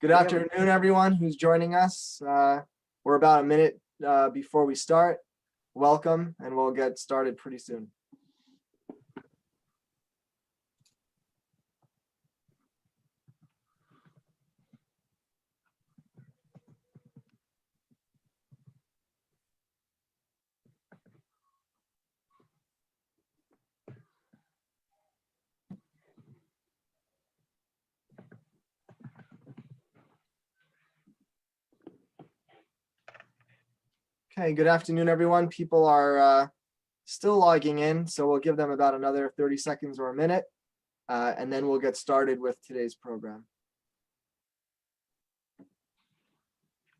Good afternoon, everyone who's joining us. We're about a minute before we start. Welcome, and we'll get started pretty soon. Okay, good afternoon, everyone. People are still logging in, so we'll give them about another 30 seconds or a minute, and then we'll get started with today's program.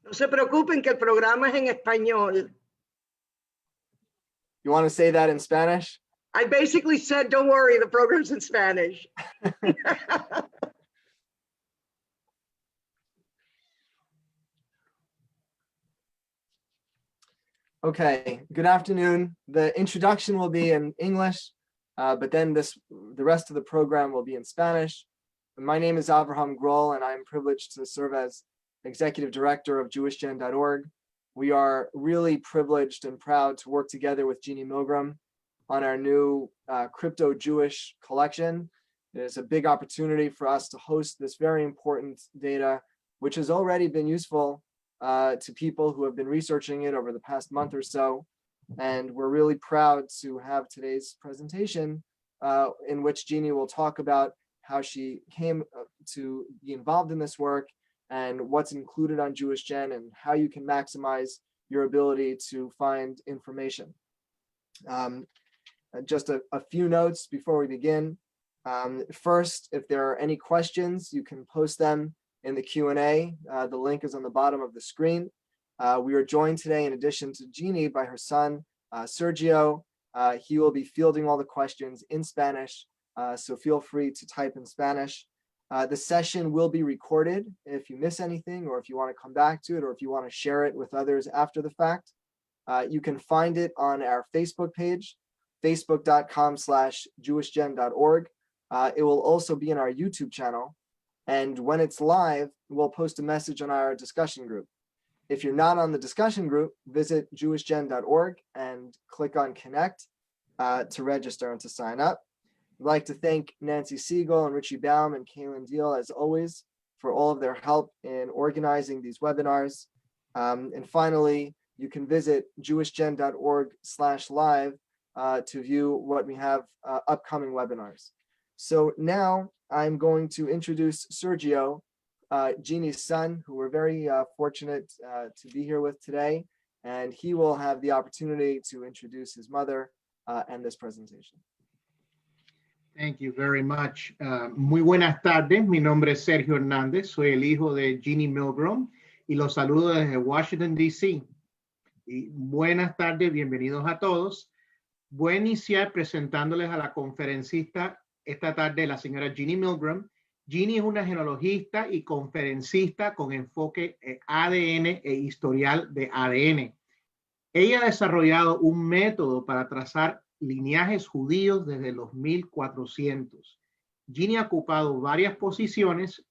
No se preocupen que el programa es en español. You want to say that in Spanish? I basically said, don't worry, the program's in Spanish. Okay, good afternoon. The introduction will be in English, but then the rest of the program will be in Spanish. My name is Avraham Grohl, and I'm privileged to serve as Executive Director of JewishGen.org. We are really privileged and proud to work together with Jeannie Milgram on our new Crypto Jewish collection. It is a big opportunity for us to host this very important data, which has already been useful to people who have been researching it over the past month or so. And we're really proud to have today's presentation in which Jeannie will talk about how she came to be involved in this work and what's included on JewishGen and how you can maximize your ability to find information. Just a few notes before we begin. First, if there are any questions, you can post them in the Q&A. The link is on the bottom of the screen. We are joined today, in addition to Jeannie, by her son, Sergio. He will be fielding all the questions in Spanish, so feel free to type in Spanish. The session will be recorded. If you miss anything, or if you want to come back to it, or if you want to share it with others after the fact, you can find it on our Facebook page, facebook.com/jewishgen.org. It will also be in our YouTube channel. And when it's live, we'll post a message on our discussion group. If you're not on the discussion group, visit jewishgen.org and click on Connect to register and to sign up. I'd like to thank Nancy Siegel and Richie Baum and Kaylin Deal, as always, for all of their help in organizing these webinars. And finally, you can visit jewishgen.org/live to view what we have upcoming webinars. So now I'm going to introduce Sergio, Jeannie's son, who we're very fortunate to be here with today, and he will have the opportunity to introduce his mother and this presentation. Thank you very much. Muy buenas tardes. Mi nombre es Sergio Hernández. Soy el hijo de Jeannie Milgram y los saludo desde Washington, D.C. Y buenas tardes, bienvenidos a todos. Voy a iniciar presentándoles a la conferencista esta tarde, la señora Jeannie Milgram. Jeannie es una genealogista y conferencista con enfoque en ADN e historial de ADN. Ella ha desarrollado un método para trazar lineajes judíos desde los 1400. Jeannie ha ocupado varias posiciones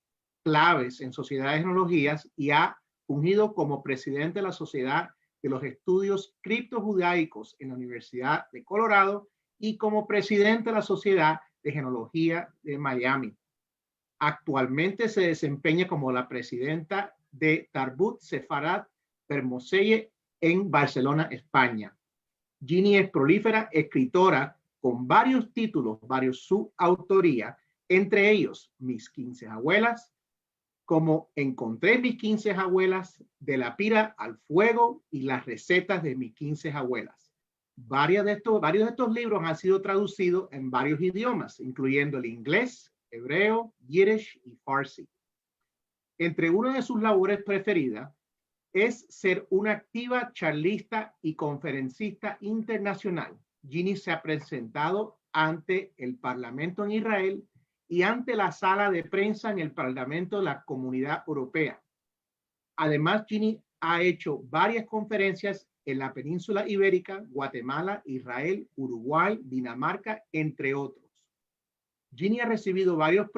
claves en sociedades de genealogías y ha fungido como presidente de la Sociedad de los Estudios Criptojudaicos en la Universidad de Colorado y como presidente de la Sociedad de Genealogía de Miami. Actualmente se desempeña como la presidenta de Tarbut Sefarad Permoseye en Barcelona, España. Jeannie es prolífera escritora con varios títulos, varios su autoría, entre ellos Mis 15 abuelas, como Encontré mis 15 abuelas, De la pira al fuego y Las recetas de mis 15 abuelas. Varios de estos libros han sido traducidos en varios idiomas, incluyendo el inglés, hebreo, yiddish y farsi. Entre una de sus labores preferidas es ser una activa charlista y conferencista internacional. Jeannie se ha presentado ante el Parlamento en Israel y ante la sala de prensa en el Parlamento de la Comunidad Europea. Además, Jeannie ha hecho varias conferencias en la península ibérica, Guatemala, Israel, Uruguay, Dinamarca, entre otros. Jeannie ha recibido varios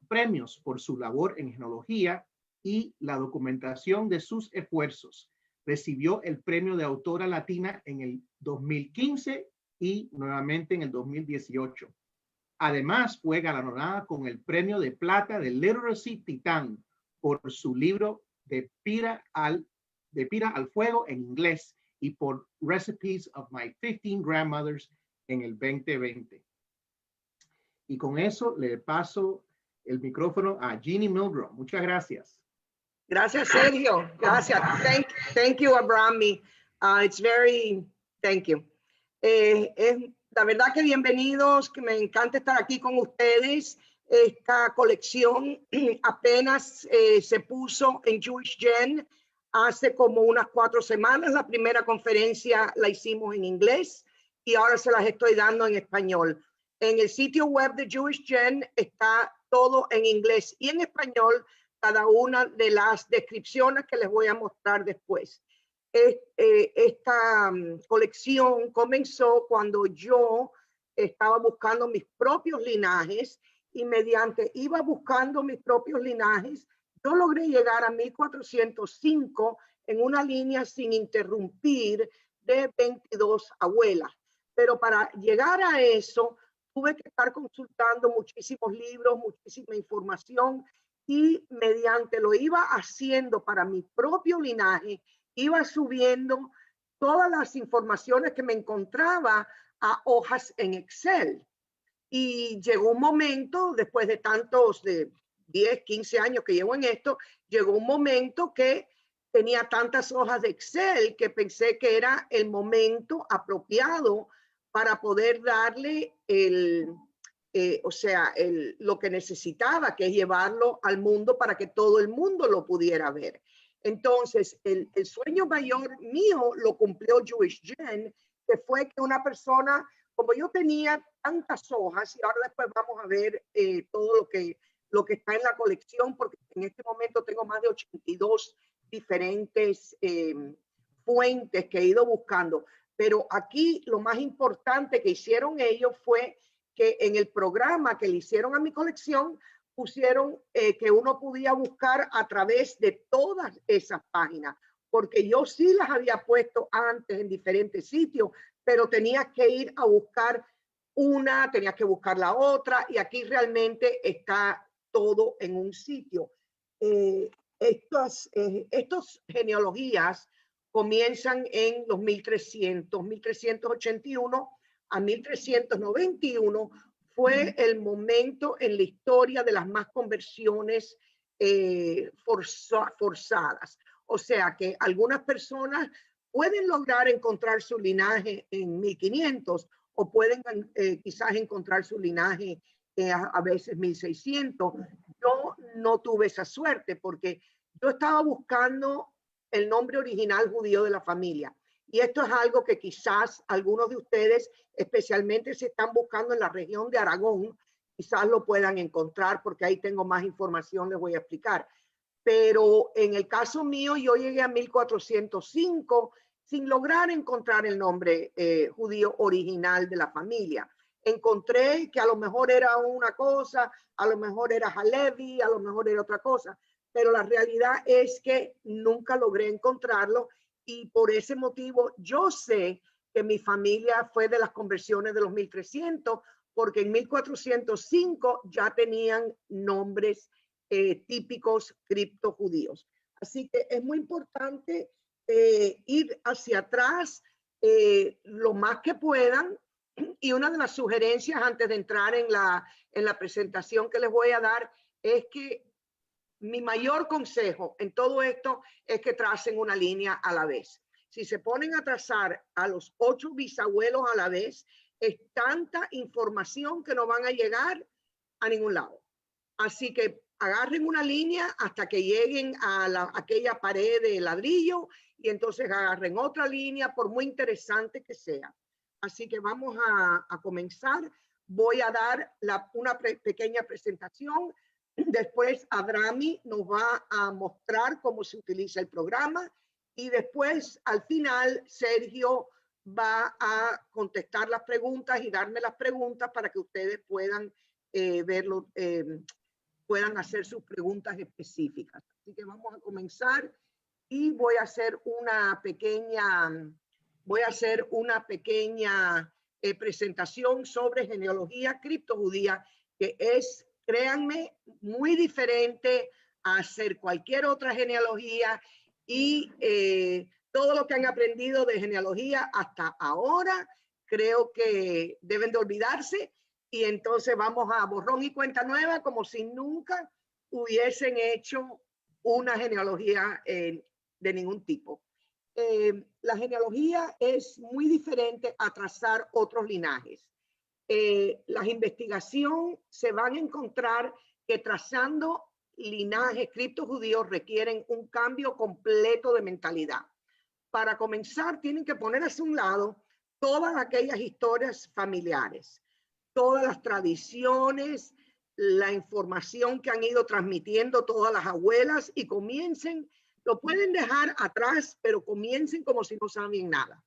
premios por su labor en genealogía y la documentación de sus esfuerzos. Recibió el premio de autora latina en el 2015 y nuevamente en el 2018. Además, fue galardonada con el premio de plata de Literacy Titan por su libro de Pira al Fuego en inglés y por Recipes of My 15 Grandmothers en el 2020. Y con eso le paso el micrófono a Jeannie Milgrom. Muchas gracias. Gracias, Sergio. Gracias. Thank you, Abrami. It's very, thank you. La verdad que bienvenidos, que me encanta estar aquí con ustedes. Esta colección apenas se puso en Jewish Gen hace como unas 4 semanas. La primera conferencia la hicimos en inglés y ahora se las estoy dando en español. En el sitio web de Jewish Gen está todo en inglés y en español, cada una de las descripciones que les voy a mostrar después. Esta colección comenzó cuando yo estaba buscando mis propios linajes y mediante iba buscando mis propios linajes, yo logré llegar a 1405 en una línea sin interrumpir de 22 abuelas. Pero para llegar a eso, tuve que estar consultando muchísimos libros, muchísima información y mediante lo iba haciendo para mi propio linaje, iba subiendo todas las informaciones que me encontraba a hojas en Excel. Y llegó un momento, después de tantos, de 10, 15 años que llevo en esto, llegó un momento que tenía tantas hojas de Excel que pensé que era el momento apropiado para poder darle lo que necesitaba, que es llevarlo al mundo para que todo el mundo lo pudiera ver. Entonces, el sueño mayor mío lo cumplió Jewish Gen, que fue que una persona, como yo tenía tantas hojas, y ahora después vamos a ver todo lo que está en la colección, porque en este momento tengo más de 82 diferentes fuentes que he ido buscando. Pero aquí lo más importante que hicieron ellos fue que en el programa que le hicieron a mi colección, pusieron que uno podía buscar a través de todas esas páginas, porque yo sí las había puesto antes en diferentes sitios, pero tenía que ir a buscar una, tenía que buscar la otra, y aquí realmente está todo en un sitio. Estas genealogías comienzan en los 1381 a 1391, fue el momento en la historia de las más conversiones forzadas. O sea que algunas personas pueden lograr encontrar su linaje en 1500 o pueden quizás encontrar su linaje a veces 1600. Yo no tuve esa suerte porque yo estaba buscando el nombre original judío de la familia. Y esto es algo que quizás algunos de ustedes, especialmente si están buscando en la región de Aragón, quizás lo puedan encontrar porque ahí tengo más información, les voy a explicar. Pero en el caso mío, yo llegué a 1405 sin lograr encontrar el nombre judío original de la familia. Encontré que a lo mejor era una cosa, a lo mejor era Halevi, a lo mejor era otra cosa, pero la realidad es que nunca logré encontrarlo. Y por ese motivo yo sé que mi familia fue de las conversiones de los 1300, porque en 1405 ya tenían nombres típicos criptojudíos. Así que es muy importante ir hacia atrás lo más que puedan. Y una de las sugerencias antes de entrar en la presentación que les voy a dar es que mi mayor consejo en todo esto es que tracen una línea a la vez. Si se ponen a trazar a los 8 bisabuelos a la vez, es tanta información que no van a llegar a ningún lado. Así que agarren una línea hasta que lleguen a aquella pared de ladrillo y entonces agarren otra línea, por muy interesante que sea. Así que vamos a comenzar. Voy a dar una pequeña presentación. Después Abrami nos va a mostrar cómo se utiliza el programa y después al final Sergio va a contestar las preguntas y darme las preguntas para que ustedes puedan verlo, puedan hacer sus preguntas específicas. Así que vamos a comenzar y voy a hacer una pequeña presentación sobre genealogía criptojudía, que es, créanme, muy diferente a hacer cualquier otra genealogía y todo lo que han aprendido de genealogía hasta ahora, creo que deben de olvidarse y entonces vamos a borrón y cuenta nueva como si nunca hubiesen hecho una genealogía de ningún tipo. La genealogía es muy diferente a trazar otros linajes. Las investigaciones se van a encontrar que trazando linajes criptojudíos requieren un cambio completo de mentalidad. Para comenzar, tienen que poner a un lado todas aquellas historias familiares, todas las tradiciones, la información que han ido transmitiendo todas las abuelas y comiencen, lo pueden dejar atrás, pero comiencen como si no saben nada.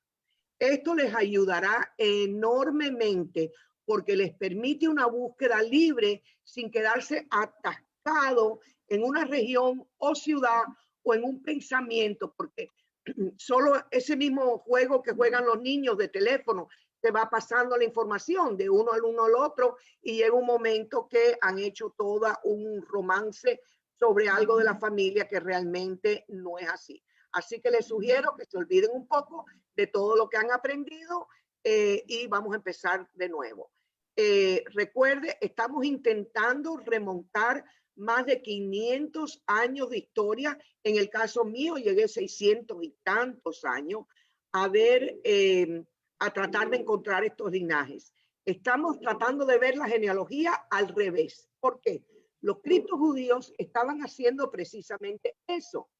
Esto les ayudará enormemente porque les permite una búsqueda libre sin quedarse atascado en una región o ciudad o en un pensamiento, porque solo ese mismo juego que juegan los niños de teléfono te va pasando la información de uno al otro y llega un momento que han hecho todo un romance sobre algo de la familia que realmente no es así. Así que les sugiero que se olviden un poco de todo lo que han aprendido y vamos a empezar de nuevo. Recuerde, estamos intentando remontar más de 500 años de historia. En el caso mío, llegué a 600 y tantos años a tratar de encontrar estos linajes. Estamos tratando de ver la genealogía al revés. ¿Por qué? Los criptojudíos estaban haciendo precisamente eso.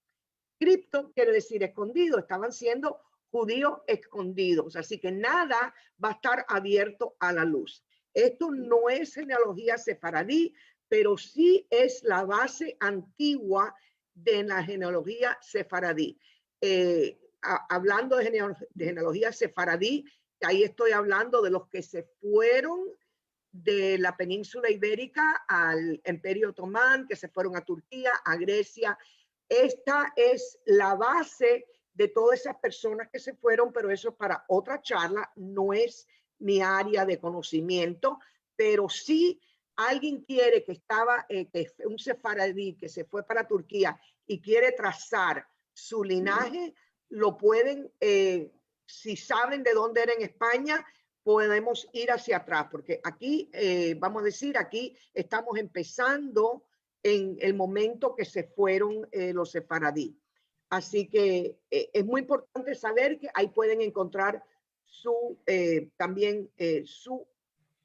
Cripto quiere decir escondido, estaban siendo judíos escondidos, así que nada va a estar abierto a la luz. Esto no es genealogía sefaradí, pero sí es la base antigua de la genealogía sefaradí. Hablando de genealogía sefaradí, ahí estoy hablando de los que se fueron de la península ibérica al Imperio Otomán, que se fueron a Turquía, a Grecia. Esta es la base de todas esas personas que se fueron, pero eso es para otra charla, no es mi área de conocimiento, pero sí alguien quiere que un sefaradí que se fue para Turquía y quiere trazar su linaje, lo pueden, si saben de dónde era en España, podemos ir hacia atrás, porque aquí, vamos a decir, aquí estamos empezando en el momento que se fueron los sefaradí. Así que es muy importante saber que ahí pueden encontrar también su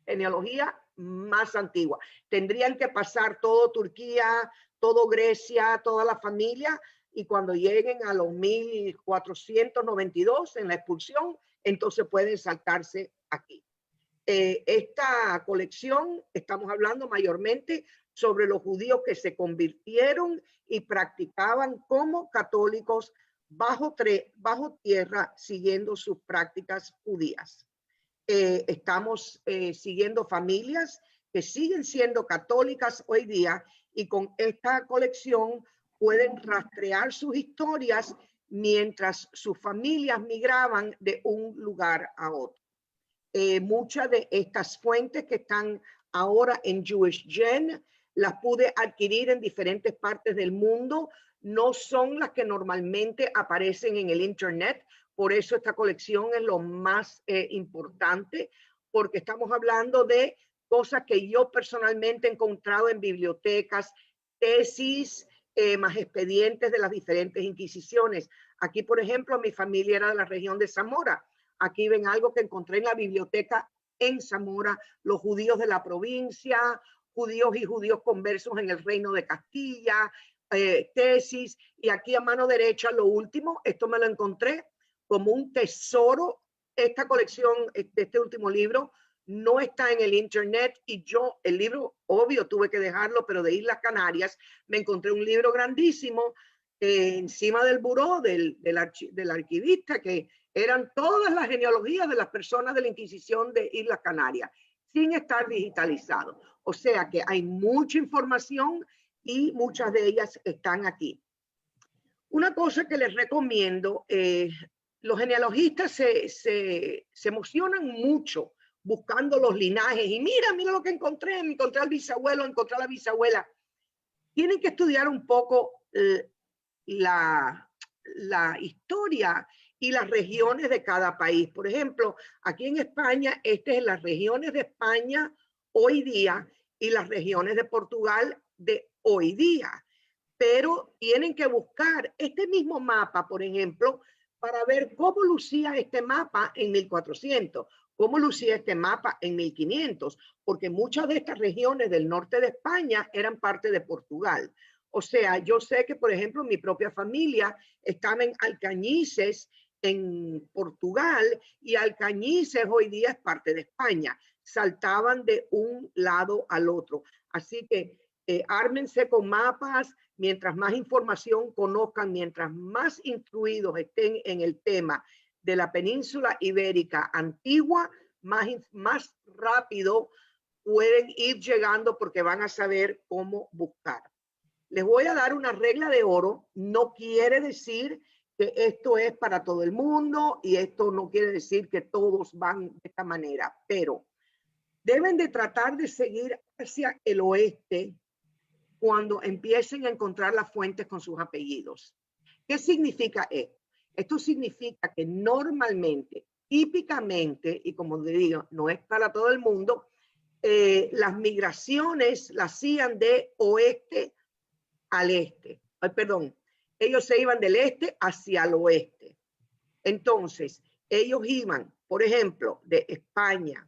genealogía más antigua. Tendrían que pasar todo Turquía, todo Grecia, toda la familia, y cuando lleguen a los 1492 en la expulsión, entonces pueden saltarse aquí. Esta colección, estamos hablando mayormente sobre los judíos que se convirtieron y practicaban como católicos bajo tierra, siguiendo sus prácticas judías. Estamos siguiendo familias que siguen siendo católicas hoy día y con esta colección pueden rastrear sus historias mientras sus familias migraban de un lugar a otro. Muchas de estas fuentes que están ahora en Jewish Gen las pude adquirir en diferentes partes del mundo. No son las que normalmente aparecen en el Internet. Por eso esta colección es lo más importante, porque estamos hablando de cosas que yo personalmente he encontrado en bibliotecas, tesis, más expedientes de las diferentes inquisiciones. Aquí, por ejemplo, mi familia era de la región de Zamora. Aquí ven algo que encontré en la biblioteca en Zamora, los judíos de la provincia, judíos y judíos conversos en el reino de Castilla, tesis. Y aquí a mano derecha, lo último, esto me lo encontré como un tesoro. Esta colección de este último libro no está en el Internet y yo, el libro, obvio, tuve que dejarlo, pero de Islas Canarias me encontré un libro grandísimo encima del buró del archivista, que eran todas las genealogías de las personas de la Inquisición de Islas Canarias. sin estar digitalizado. O sea que hay mucha información y muchas de ellas están aquí. Una cosa que les recomiendo, los genealogistas se emocionan mucho buscando los linajes y mira lo que encontré al bisabuelo, encontré a la bisabuela. Tienen que estudiar un poco la historia y las regiones de cada país. Por ejemplo, aquí en España, estas son las regiones de España hoy día y las regiones de Portugal de hoy día. Pero tienen que buscar este mismo mapa, por ejemplo, para ver cómo lucía este mapa en 1400, cómo lucía este mapa en 1500, porque muchas de estas regiones del norte de España eran parte de Portugal. O sea, yo sé que, por ejemplo, mi propia familia estaba en Alcañices, en Portugal, y Alcañices hoy día es parte de España. Saltaban de un lado al otro. Así que ármense con mapas, mientras más información conozcan, mientras más instruidos estén en el tema de la península ibérica antigua, más rápido pueden ir llegando porque van a saber cómo buscar. Les voy a dar una regla de oro. No quiere decir que esto es para todo el mundo y esto no quiere decir que todos van de esta manera, pero deben de tratar de seguir hacia el oeste cuando empiecen a encontrar las fuentes con sus apellidos. ¿Qué significa esto? Esto significa que normalmente, típicamente, y como les digo, no es para todo el mundo, las migraciones las hacían de oeste al este. Perdón, ellos se iban del este hacia el oeste. Entonces, ellos iban, por ejemplo, de España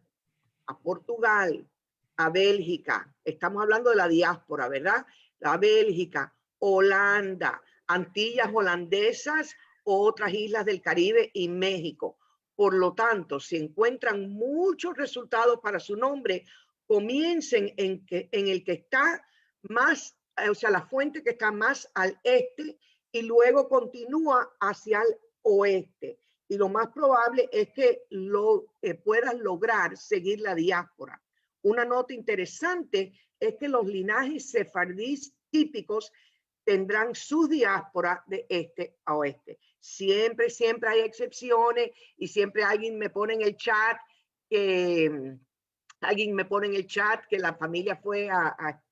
a Portugal, a Bélgica, estamos hablando de la diáspora, ¿verdad? A Bélgica, Holanda, Antillas holandesas, otras islas del Caribe y México. Por lo tanto, si encuentran muchos resultados para su nombre, comiencen en el que está más, o sea, la fuente que está más al este y luego continúa hacia el oeste. Y lo más probable es que puedas lograr seguir la diáspora. Una nota interesante es que los linajes sefardíes típicos tendrán su diáspora de este a oeste. Siempre hay excepciones y siempre alguien me pone en el chat que la familia fue a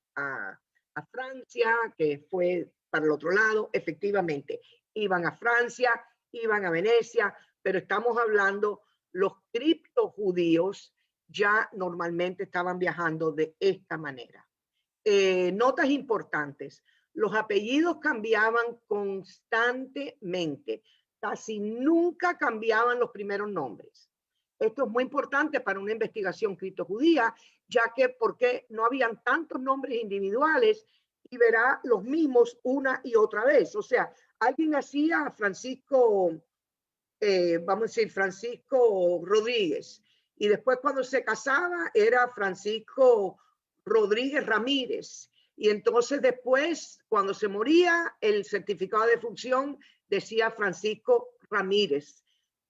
Francia, que fue para el otro lado. Efectivamente, iban a Francia, iban a Venecia, pero estamos hablando, los criptojudíos ya normalmente estaban viajando de esta manera. Notas importantes. Los apellidos cambiaban constantemente. Casi nunca cambiaban los primeros nombres. Esto es muy importante para una investigación criptojudía, ya que porque no habían tantos nombres individuales y verá los mismos una y otra vez. O sea, alguien hacía Francisco, vamos a decir, Francisco Rodríguez. Y después cuando se casaba era Francisco Rodríguez Ramírez. Y entonces después, cuando se moría, el certificado de defunción decía Francisco Ramírez.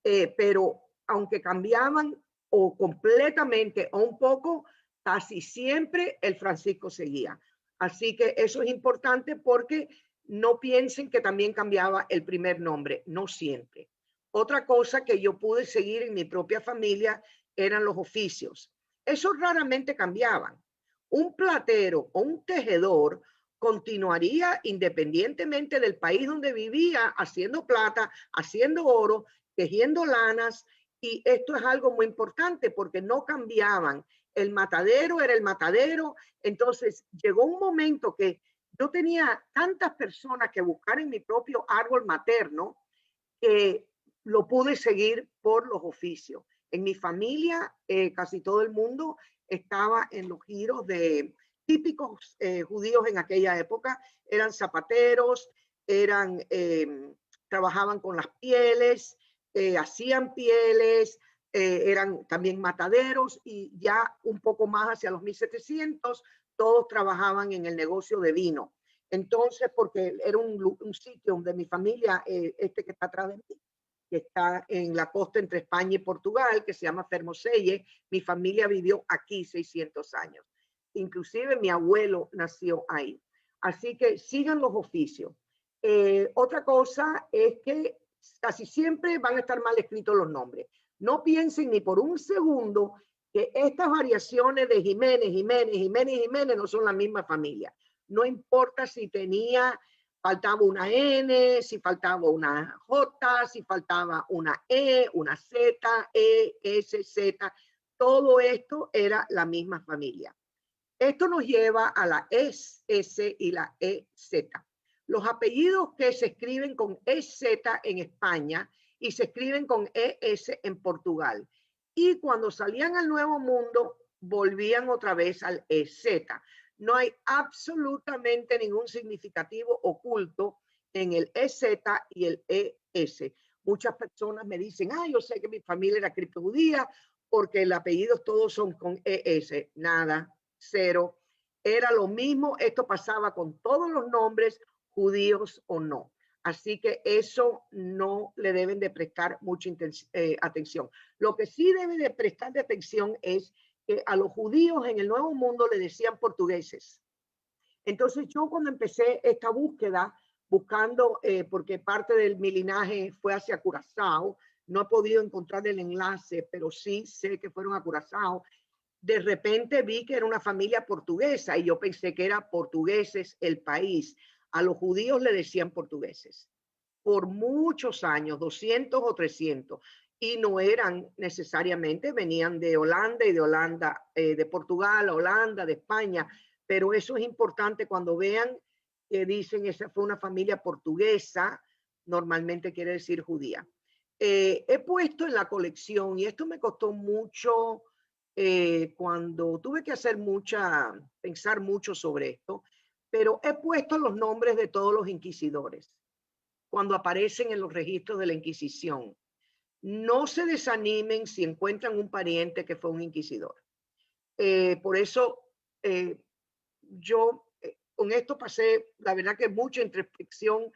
Pero aunque cambiaban o completamente o un poco, casi siempre el Francisco seguía. Así que eso es importante porque no piensen que también cambiaba el primer nombre, no siempre. Otra cosa que yo pude seguir en mi propia familia eran los oficios. Esos raramente cambiaban. Un platero o un tejedor continuaría independientemente del país donde vivía, haciendo plata, haciendo oro, tejiendo lanas, y esto es algo muy importante porque no cambiaban. El matadero era el matadero. Entonces llegó un momento que yo tenía tantas personas que buscar en mi propio árbol materno que lo pude seguir por los oficios. En mi familia, casi todo el mundo estaba en los giros de típicos judíos en aquella época. Eran zapateros, trabajaban con las pieles, hacían pieles, eran también mataderos, y ya un poco más hacia los 1700, todos trabajaban en el negocio de vino. Entonces, porque era un sitio donde mi familia, que está atrás de mí, que está en la costa entre España y Portugal, que se llama Fermoselle. Mi familia vivió aquí 600 años. Inclusive mi abuelo nació ahí. Así que sigan los oficios. Otra cosa es que casi siempre van a estar mal escritos los nombres. No piensen ni por un segundo que estas variaciones de Jiménez, Jiménez, Jiménez, Jiménez no son la misma familia. No importa si faltaba una N, si faltaba una J, si faltaba una E, una Z, E, S, Z. Todo esto era la misma familia. Esto nos lleva a la S y la EZ. Los apellidos que se escriben con EZ en España y se escriben con ES en Portugal. Y cuando salían al Nuevo Mundo, volvían otra vez al EZ. No hay absolutamente ningún significativo oculto en el EZ y el ES. Muchas personas me dicen, yo sé que mi familia era criptojudía porque el apellido todos son con ES. Nada, cero. Era lo mismo, esto pasaba con todos los nombres, judíos o no. Así que eso no le deben de prestar mucha atención. Lo que sí debe de prestar atención es que a los judíos en el Nuevo Mundo le decían portugueses. Entonces yo cuando empecé esta búsqueda, buscando, porque parte de mi linaje fue hacia Curazao, no he podido encontrar el enlace, pero sí sé que fueron a Curazao. De repente vi que era una familia portuguesa y yo pensé que era portugueses el país. A los judíos le decían portugueses por muchos años, 200 o 300, y no eran necesariamente, venían de Holanda y de Holanda, de Portugal, Holanda, de España, pero eso es importante cuando vean que dicen esa fue una familia portuguesa, normalmente quiere decir judía. He puesto en la colección, y esto me costó mucho cuando tuve que pensar mucho sobre esto, pero he puesto los nombres de todos los inquisidores cuando aparecen en los registros de la Inquisición. No se desanimen si encuentran un pariente que fue un inquisidor. Por eso yo con esto pasé, la verdad que mucha introspección,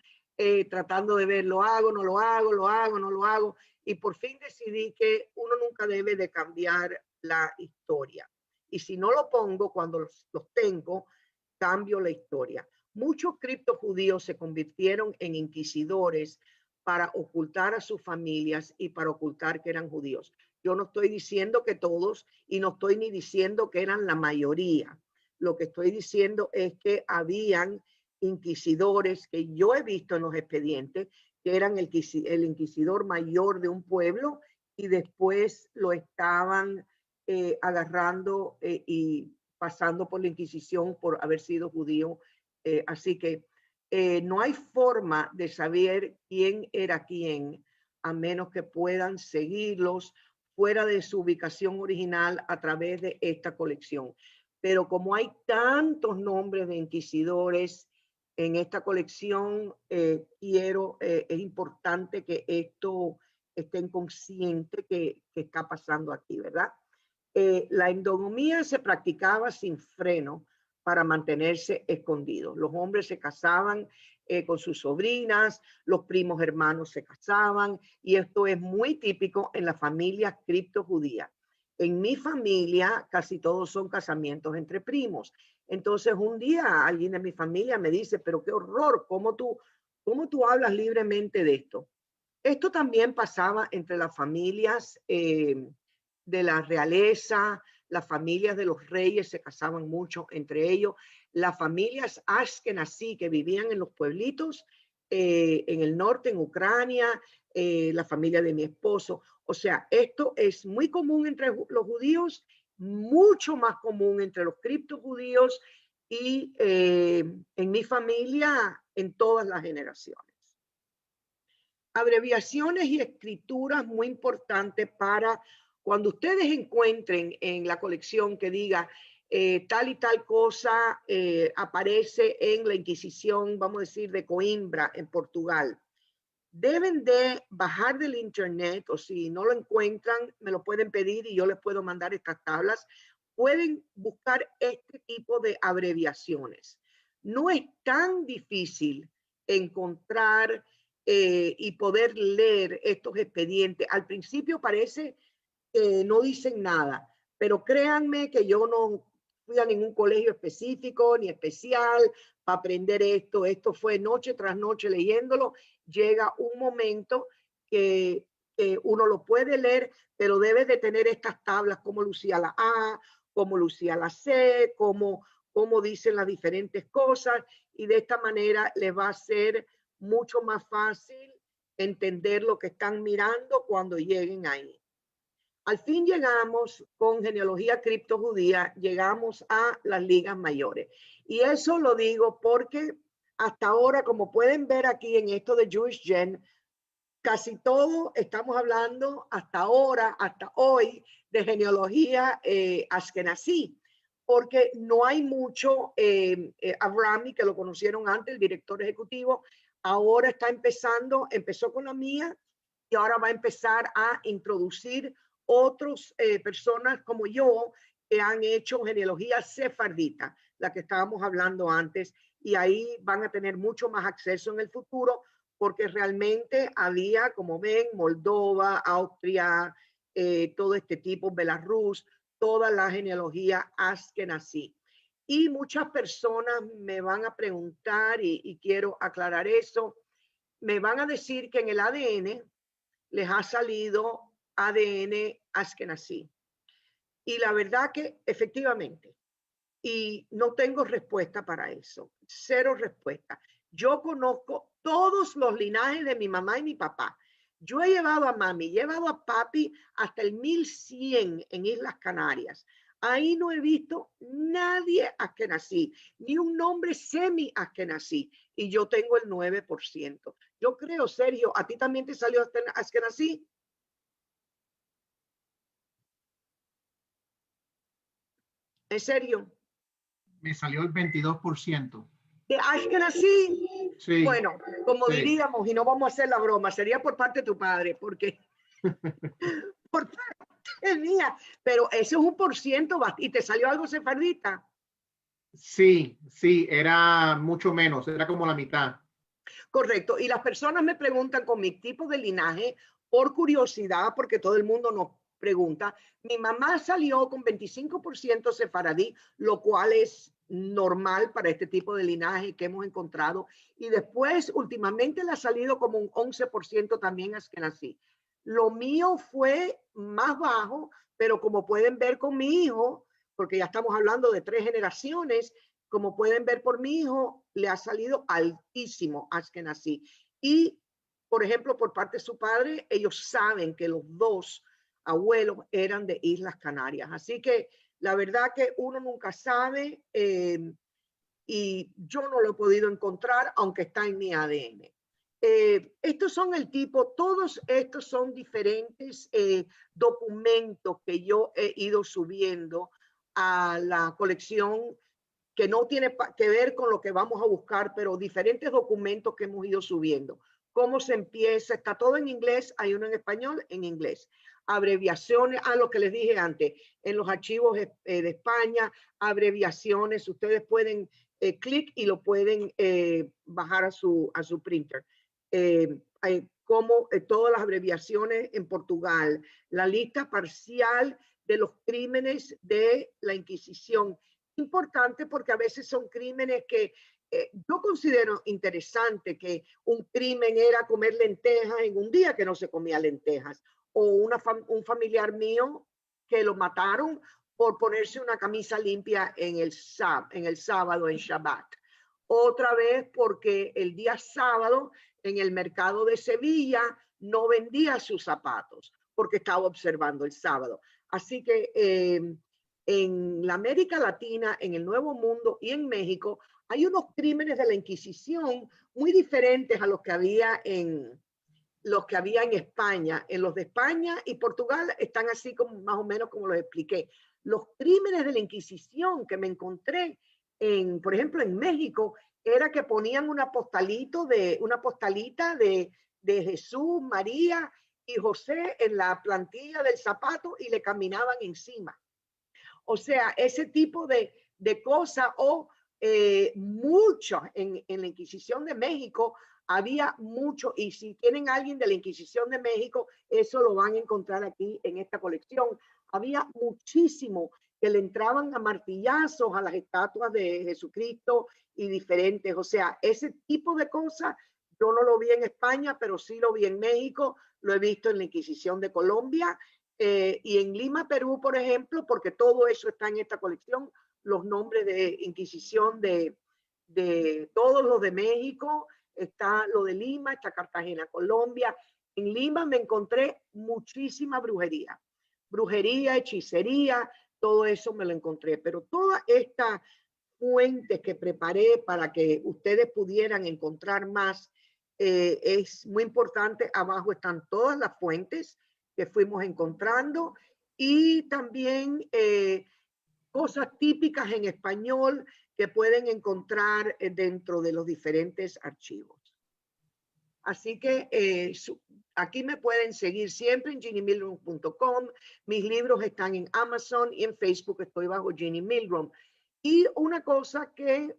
tratando de ver, lo hago, no lo hago, lo hago, no lo hago, y por fin decidí que uno nunca debe de cambiar la historia. Y si no lo pongo, cuando los tengo, cambio la historia. Muchos criptojudíos se convirtieron en inquisidores para ocultar a sus familias y para ocultar que eran judíos. Yo no estoy diciendo que todos, y no estoy ni diciendo que eran la mayoría. Lo que estoy diciendo es que habían inquisidores que yo he visto en los expedientes, que eran el inquisidor mayor de un pueblo y después lo estaban agarrando y pasando por la Inquisición por haber sido judío. Así que no hay forma de saber quién era quién a menos que puedan seguirlos fuera de su ubicación original a través de esta colección. Pero como hay tantos nombres de inquisidores en esta colección, es importante que esto estén conscientes que está pasando aquí, ¿verdad? La endogamia se practicaba sin freno para mantenerse escondidos. Los hombres se casaban con sus sobrinas, los primos hermanos se casaban, y esto es muy típico en las familias criptojudías. En mi familia casi todos son casamientos entre primos. Entonces un día alguien de mi familia me dice, pero qué horror, ¿cómo tú hablas libremente de esto? Esto también pasaba entre las familias de la realeza, las familias de los reyes se casaban mucho entre ellos, las familias ashkenazí que vivían en los pueblitos en el norte, en Ucrania, la familia de mi esposo. O sea, esto es muy común entre los judíos, mucho más común entre los criptojudíos y en mi familia en todas las generaciones. Abreviaciones y escrituras muy importantes para cuando ustedes encuentren en la colección que diga tal y tal cosa aparece en la Inquisición, vamos a decir, de Coimbra, en Portugal. Deben de bajar del internet, o si no lo encuentran, me lo pueden pedir y yo les puedo mandar estas tablas. Pueden buscar este tipo de abreviaciones. No es tan difícil encontrar y poder leer estos expedientes. Al principio parece que no dicen nada, pero créanme que yo no fui a ningún colegio específico ni especial para aprender esto. Esto fue noche tras noche leyéndolo. Llega un momento que uno lo puede leer, pero debe de tener estas tablas, como lucía la A, como lucía la C, como dicen las diferentes cosas, y de esta manera les va a ser mucho más fácil entender lo que están mirando cuando lleguen ahí. Al fin llegamos con genealogía criptojudía, llegamos a las ligas mayores. Y eso lo digo porque hasta ahora, como pueden ver aquí en esto de Jewish Gen, casi todo estamos hablando hasta ahora, hasta hoy, de genealogía Ashkenazí, porque no hay mucho. Avrami, que lo conocieron antes, el director ejecutivo, ahora está empezó con la mía y ahora va a empezar a introducir otras personas como yo que han hecho genealogía sefardita, la que estábamos hablando antes, y ahí van a tener mucho más acceso en el futuro, porque realmente había, como ven, Moldova, Austria, todo este tipo, Belarus, toda la genealogía Ashkenazí. Y muchas personas me van a preguntar, y quiero aclarar eso, me van a decir que en el ADN les ha salido ADN Ashkenazí. Y la verdad que efectivamente, y no tengo respuesta para eso, cero respuesta. Yo conozco todos los linajes de mi mamá y mi papá. Yo he llevado a mami, he llevado a papi hasta el 1100 en Islas Canarias. Ahí no he visto nadie ashkenazí, ni un nombre semi ashkenazí, y yo tengo el 9%. Yo creo, Sergio, ¿a ti también te salió ashkenazí? ¿En serio? Me salió el 22%. ¿De Ashkenazí? Sí. Bueno, como sí. diríamos, y no vamos a hacer la broma, sería por parte de tu padre, porque por parte mía, pero ese es un %, y te salió algo sefardita. Sí, era mucho menos, era como la mitad. Correcto, y las personas me preguntan con mi tipo de linaje por curiosidad, porque todo el mundo nos pregunta. Mi mamá salió con 25% sefaradí, lo cual es normal para este tipo de linaje que hemos encontrado, y después últimamente le ha salido como un 11% también ashkenazí. Lo mío fue más bajo, pero como pueden ver con mi hijo, porque ya estamos hablando de 3 generaciones, como pueden ver por mi hijo, le ha salido altísimo Ashkenazí. Y, por ejemplo, por parte de su padre, ellos saben que los 2 abuelos eran de Islas Canarias. Así que la verdad que uno nunca sabe, y yo no lo he podido encontrar, aunque está en mi ADN. Estos son el tipo, todos estos son diferentes documentos que yo he ido subiendo a la colección, que no tiene que ver con lo que vamos a buscar, pero diferentes documentos que hemos ido subiendo. ¿Cómo se empieza? Está todo en inglés, hay uno en español, en inglés. Abreviaciones, lo que les dije antes, en los archivos de España, abreviaciones, ustedes pueden clic y lo pueden bajar a su printer. Como todas las abreviaciones en Portugal, la lista parcial de los crímenes de la Inquisición. Importante porque a veces son crímenes que yo considero interesante, que un crimen era comer lentejas en un día que no se comía lentejas, o un familiar mío que lo mataron por ponerse una camisa limpia en el sábado, en Shabbat. Otra vez porque el día sábado en el mercado de Sevilla no vendía sus zapatos porque estaba observando el sábado. Así que en la América Latina, en el Nuevo Mundo y en México hay unos crímenes de la Inquisición muy diferentes a los que había en España. En los de España y Portugal están así como más o menos como los expliqué. Los crímenes de la Inquisición que me encontré por ejemplo, en México, era que ponían una postalita de Jesús, María y José en la plantilla del zapato y le caminaban encima. O sea, ese tipo de cosas, o mucho en la Inquisición de México. Había mucho, y si tienen alguien de la Inquisición de México, eso lo van a encontrar aquí en esta colección. Había muchísimo que le entraban a martillazos a las estatuas de Jesucristo y diferentes. O sea, ese tipo de cosas yo no lo vi en España, pero sí lo vi en México, lo he visto en la Inquisición de Colombia y en Lima, Perú, por ejemplo, porque todo eso está en esta colección, los nombres de Inquisición de todos los de México, está lo de Lima, está Cartagena, Colombia. En Lima me encontré muchísima brujería, hechicería, todo eso me lo encontré, pero todas estas fuentes que preparé para que ustedes pudieran encontrar más, es muy importante. Abajo están todas las fuentes que fuimos encontrando y también cosas típicas en español que pueden encontrar dentro de los diferentes archivos. Así que aquí me pueden seguir siempre en ginny.milgram.com. Mis libros están en Amazon y en Facebook estoy bajo Ginny Milgram. Y una cosa que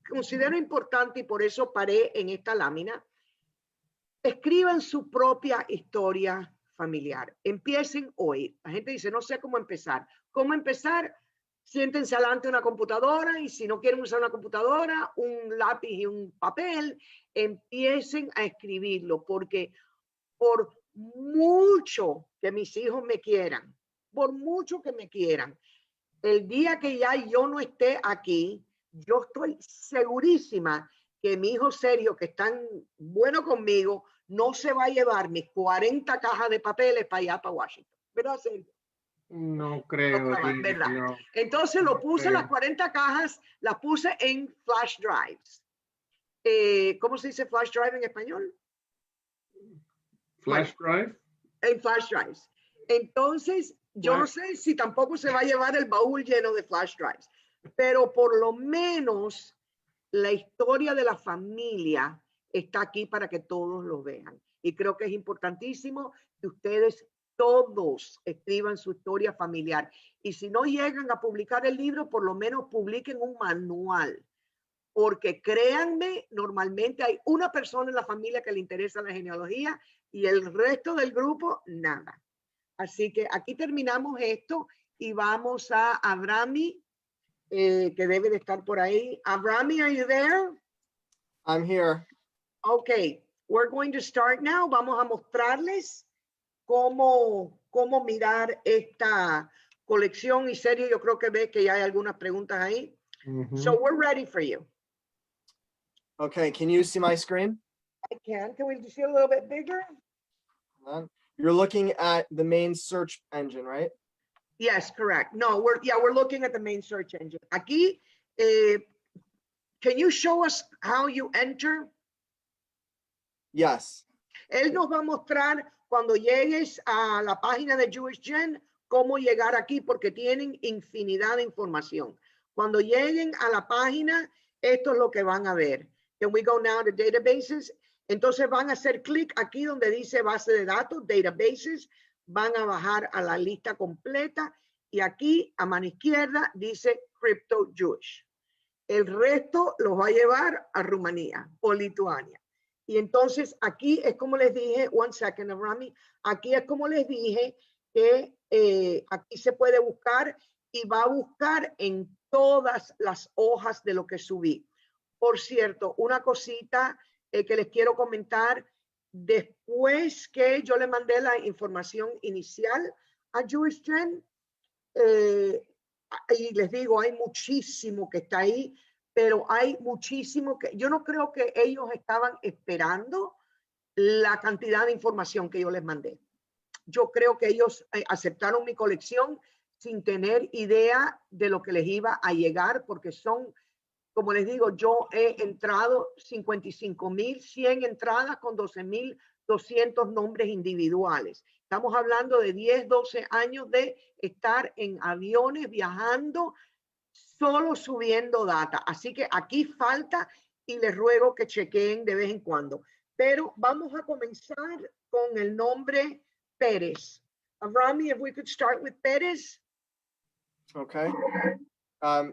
considero importante y por eso paré en esta lámina, escriban su propia historia familiar. Empiecen hoy. La gente dice, no sé cómo empezar. ¿Cómo empezar? Siéntense delante de una computadora y si no quieren usar una computadora, un lápiz y un papel, empiecen a escribirlo, porque por mucho que mis hijos me quieran, por mucho que me quieran, el día que ya yo no esté aquí, yo estoy segurísima que mi hijo Sergio, que es tan bueno conmigo, no se va a llevar mis 40 cajas de papeles para allá, para Washington. ¿Verdad, Sergio? No creo, ¿Verdad? no. Entonces lo puse, las 40 cajas, las puse en flash drives. ¿Cómo se dice flash drive en español? Flash drive. En flash drives. Entonces, yo no sé si tampoco se va a llevar el baúl lleno de flash drives, pero por lo menos la historia de la familia está aquí para que todos lo vean. Y creo que es importantísimo que ustedes todos escriban su historia familiar. Y si no llegan a publicar el libro, por lo menos publiquen un manual. Porque créanme, normalmente hay una persona en la familia que le interesa la genealogía y el resto del grupo, nada. Así que aquí terminamos esto y vamos a Abrami, que debe de estar por ahí. Abrami, are you there? I'm here. Okay, we're going to start now. Vamos a mostrarles cómo mirar esta colección. Y Sergio, yo creo que ve que ya hay algunas preguntas ahí. So we're ready for you. Okay, can you see my screen? I can. Can we see a little bit bigger? You're looking at the main search engine, right? Yes, correct. No, we're looking at the main search engine. Aquí, can you show us how you enter? Yes. Él nos va a mostrar cuando llegues a la página de Jewish Gen cómo llegar aquí, porque tienen infinidad de información. Cuando lleguen a la página, esto es lo que van a ver. Can we go now to databases? Entonces van a hacer clic aquí donde dice base de datos, databases, van a bajar a la lista completa y aquí a mano izquierda dice Crypto Jewish. El resto los va a llevar a Rumanía o Lituania. Y entonces aquí es como les dije, one second, Rami, aquí es como les dije que aquí se puede buscar y va a buscar en todas las hojas de lo que subí. Por cierto, una cosita que les quiero comentar, después que yo le mandé la información inicial a Jewish Gen, y les digo, hay muchísimo que está ahí, pero hay muchísimo que yo no creo que ellos estaban esperando la cantidad de información que yo les mandé. Yo creo que ellos aceptaron mi colección sin tener idea de lo que les iba a llegar, porque son, como les digo, yo he entrado 55,100 entradas con 12,200 nombres individuales. Estamos hablando de 10, 12 años de estar en aviones, viajando, solo subiendo data. Así que aquí falta y les ruego que chequeen de vez en cuando. Pero vamos a comenzar con el nombre Pérez. Avrami, if we could start with Pérez. Okay.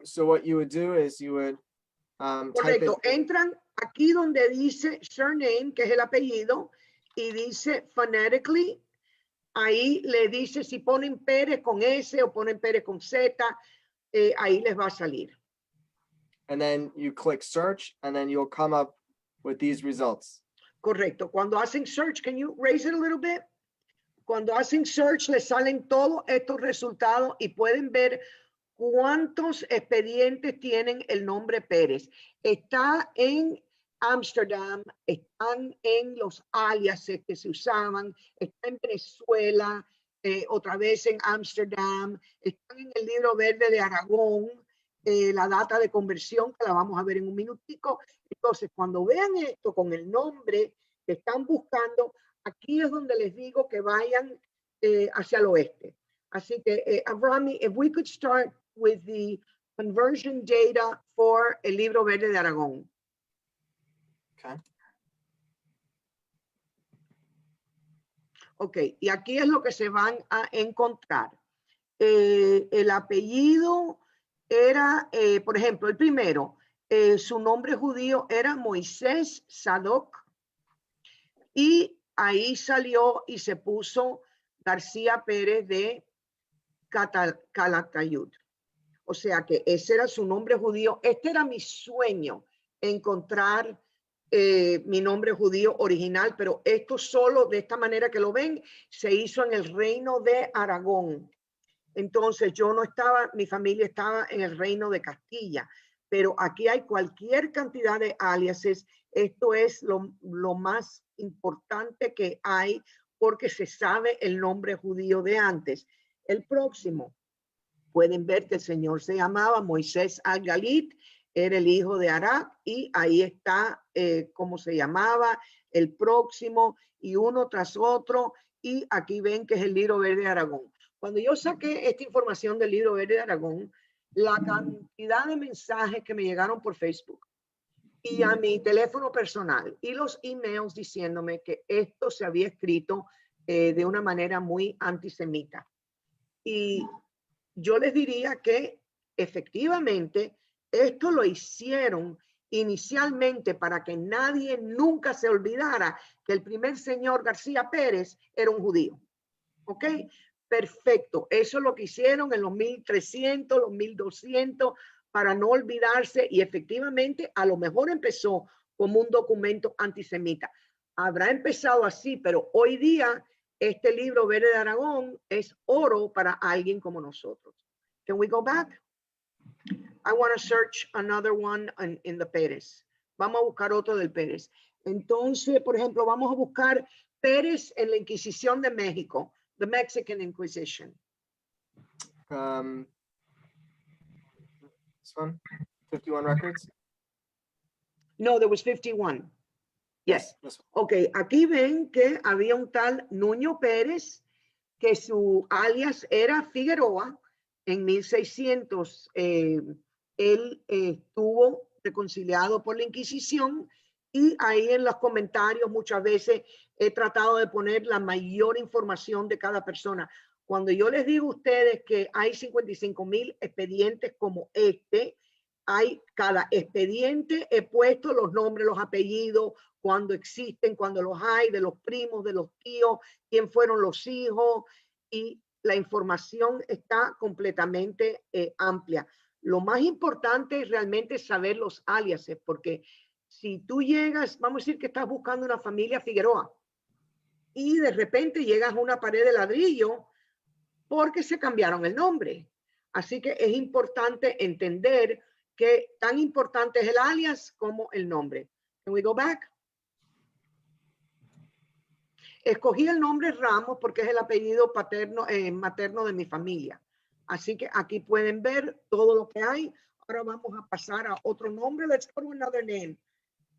So what you would do is you would type Correcto. it. Entran aquí donde dice surname, que es el apellido, y dice phonetically. Ahí le dice si ponen Pérez con S o ponen Pérez con Z, ahí les va a salir. And then you click search, and then you'll come up with these results. Correcto. Cuando hacen search, can you raise it a little bit? Cuando hacen search, les salen todos estos resultados y pueden ver cuántos expedientes tienen el nombre Pérez. Está en Ámsterdam, están en los aliases que se usaban, está en Venezuela, otra vez en Ámsterdam, están en el libro verde de Aragón, la data de conversión que la vamos a ver en un minutico. Entonces, cuando vean esto con el nombre que están buscando, aquí es donde les digo que vayan hacia el oeste. Así que, Avrami, if we could start with the conversion data for el libro verde de Aragón. Okay. Ok, y aquí es lo que se van a encontrar. El apellido era, por ejemplo, el primero, su nombre judío era Moisés Sadoc, y ahí salió y se puso García Pérez de Calatayud. O sea que ese era su nombre judío. Este era mi sueño, encontrar mi nombre judío original, pero esto solo de esta manera que lo ven, se hizo en el reino de Aragón. Entonces yo no estaba, mi familia estaba en el reino de Castilla, pero aquí hay cualquier cantidad de aliases. Esto es lo más importante que hay porque se sabe el nombre judío de antes. El próximo, pueden ver que el señor se llamaba Moisés Al-Galit, era el hijo de Arak, y ahí está cómo se llamaba, el próximo, y uno tras otro, y aquí ven que es el libro verde de Aragón. Cuando yo saqué esta información del libro verde de Aragón, la cantidad de mensajes que me llegaron por Facebook y a mi teléfono personal y los emails diciéndome que esto se había escrito de una manera muy antisemita. Y yo les diría que efectivamente esto lo hicieron inicialmente para que nadie nunca se olvidara que el primer señor García Pérez era un judío. ¿Ok? Perfecto. Eso es lo que hicieron en los 1300, los 1200, para no olvidarse, y efectivamente a lo mejor empezó como un documento antisemita. Habrá empezado así, pero hoy día este libro verde de Aragón es oro para alguien como nosotros. Can we go back? I want to search another one in the Pérez. Vamos a buscar otro del Pérez. Entonces, por ejemplo, vamos a buscar Pérez en la Inquisición de México, the Mexican Inquisition. This one, 51 records. No, there was 51. Yes. This one. Ok, aquí ven que había un tal Nuño Pérez, que su alias era Figueroa. En 1600, él estuvo reconciliado por la Inquisición, y ahí en los comentarios muchas veces he tratado de poner la mayor información de cada persona. Cuando yo les digo a ustedes que hay 55,000 expedientes como este, hay cada expediente, he puesto los nombres, los apellidos, cuando existen, cuando los hay, de los primos, de los tíos, quién fueron los hijos, y la información está completamente amplia. Lo más importante es realmente saber los aliases, porque si tú llegas, vamos a decir que estás buscando una familia Figueroa, y de repente llegas a una pared de ladrillo porque se cambiaron el nombre. Así que es importante entender que tan importante es el alias como el nombre. Can we go back? Escogí el nombre Ramos porque es el apellido paterno, materno de mi familia. Así que aquí pueden ver todo lo que hay. Ahora vamos a pasar a otro nombre. Let's go to another name.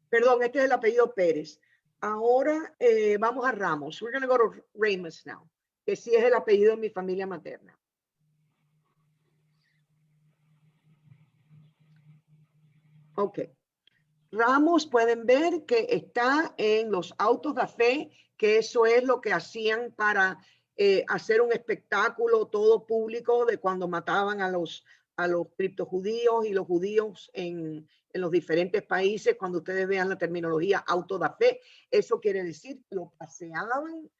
Perdón, este es el apellido Pérez. Ahora vamos a Ramos. We're going to go to Ramos now, que sí es el apellido de mi familia materna. Ok. Ramos, pueden ver que está en los autos de fe, que eso es lo que hacían para hacer un espectáculo todo público de cuando mataban a los criptojudíos y los judíos en en los diferentes países. Cuando ustedes vean la terminología auto da fe, eso quiere decir que lo paseaban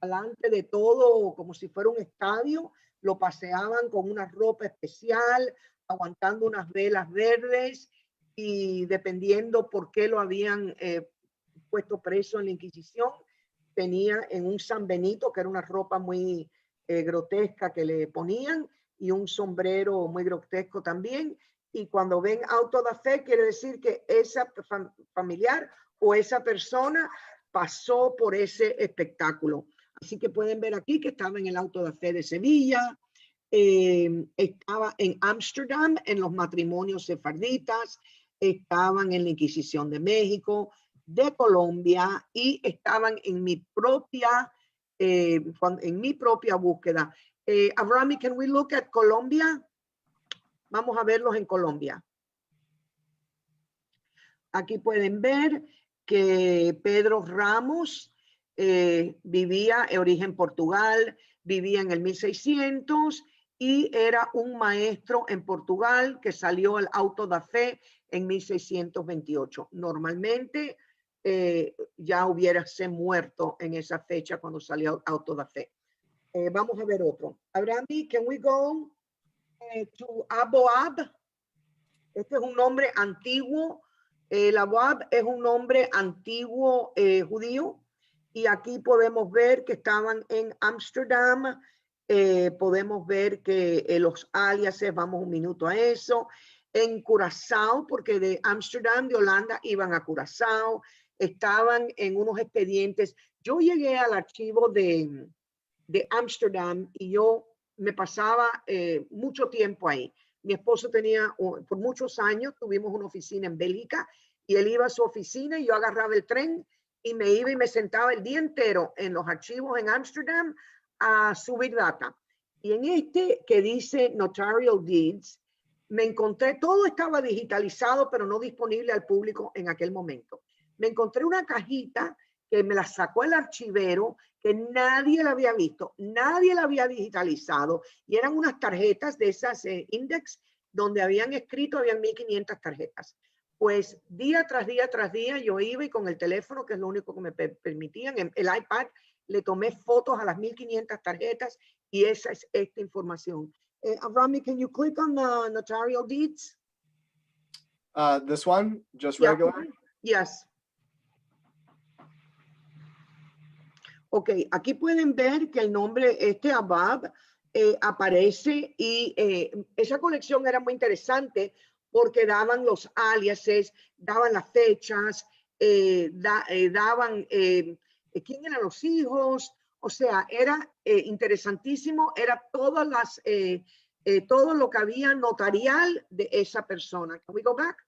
delante de todo como si fuera un estadio, lo paseaban con una ropa especial, aguantando unas velas verdes, y dependiendo por qué lo habían puesto preso en la Inquisición, tenía en un San Benito, que era una ropa muy grotesca que le ponían, y un sombrero muy grotesco también. Y cuando ven auto da fe, quiere decir que esa familiar o esa persona pasó por ese espectáculo. Así que pueden ver aquí que estaba en el auto da fe de Sevilla, estaba en Ámsterdam en los matrimonios sefarditas, estaban en la Inquisición de México, de Colombia, y estaban en mi propia búsqueda. Avrami, can we look at Colombia? Vamos a verlos en Colombia. Aquí pueden ver que Pedro Ramos vivía en origen Portugal, vivía en el 1600 y era un maestro en Portugal que salió al auto da fe en 1628. Normalmente ya hubiérase muerto en esa fecha cuando salió auto da fe. Vamos a ver otro. Abraham, can we go to Aboab? Este es un nombre antiguo. El Aboab es un nombre antiguo judío. Y aquí podemos ver que estaban en Ámsterdam. Podemos ver que los aliases, vamos un minuto a eso. En Curazao, porque de Ámsterdam, de Holanda, iban a Curazao. Estaban en unos expedientes. Yo llegué al archivo de Ámsterdam y yo me pasaba mucho tiempo ahí. Mi esposo tenía, por muchos años, tuvimos una oficina en Bélgica y él iba a su oficina y yo agarraba el tren y me iba y me sentaba el día entero en los archivos en Ámsterdam a subir data. Y en este que dice Notarial Deeds, me encontré, todo estaba digitalizado, pero no disponible al público en aquel momento. Me encontré una cajita que me la sacó el archivero, que nadie la había visto, nadie la había digitalizado, y eran unas tarjetas de esas index donde habían escrito, habían 1500 tarjetas. Pues día tras día tras día yo iba y con el teléfono, que es lo único que me permitían, el iPad, le tomé fotos a las 1500 tarjetas y esa es esta información. Avrami, can you click on the notarial deeds? This one, just Yeah. regular. Yes. Ok, aquí pueden ver que el nombre Abab aparece, y esa colección era muy interesante porque daban los aliases, daban las fechas, daban quién eran los hijos. O sea, era interesantísimo, era todas las, todo lo que había notarial de esa persona. Can we go back?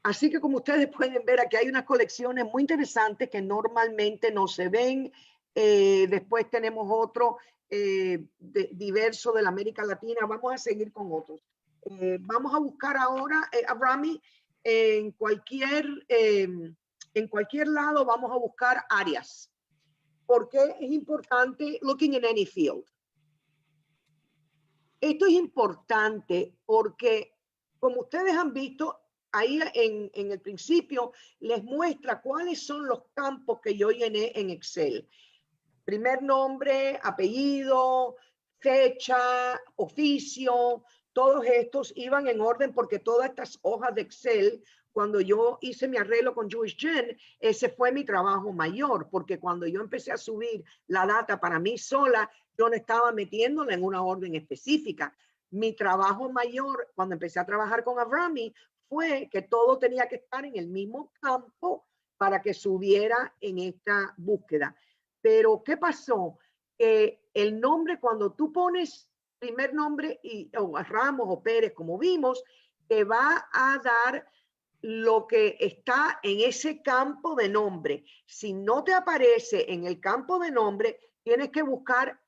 Así que como ustedes pueden ver, aquí hay unas colecciones muy interesantes que normalmente no se ven. Después tenemos otro diverso de la América Latina. Vamos a seguir con otros. Vamos a buscar ahora, Avrami, en cualquier lado vamos a buscar áreas. ¿Por qué es importante looking in any field? Esto es importante porque, como ustedes han visto, ahí en el principio les muestra cuáles son los campos que yo llené en Excel. Primer nombre, apellido, fecha, oficio, todos estos iban en orden porque todas estas hojas de Excel, cuando yo hice mi arreglo con Jewish Gen, ese fue mi trabajo mayor, porque cuando yo empecé a subir la data para mí sola, yo no estaba metiéndola en una orden específica. Mi trabajo mayor, cuando empecé a trabajar con Avrami, fue que todo tenía que estar en el mismo campo para que subiera en esta búsqueda. Pero, ¿qué pasó? El nombre, cuando tú pones primer nombre o Ramos o Pérez, como vimos, te va a dar lo que está en ese campo de nombre. Si no te aparece en el campo de nombre, tienes que buscar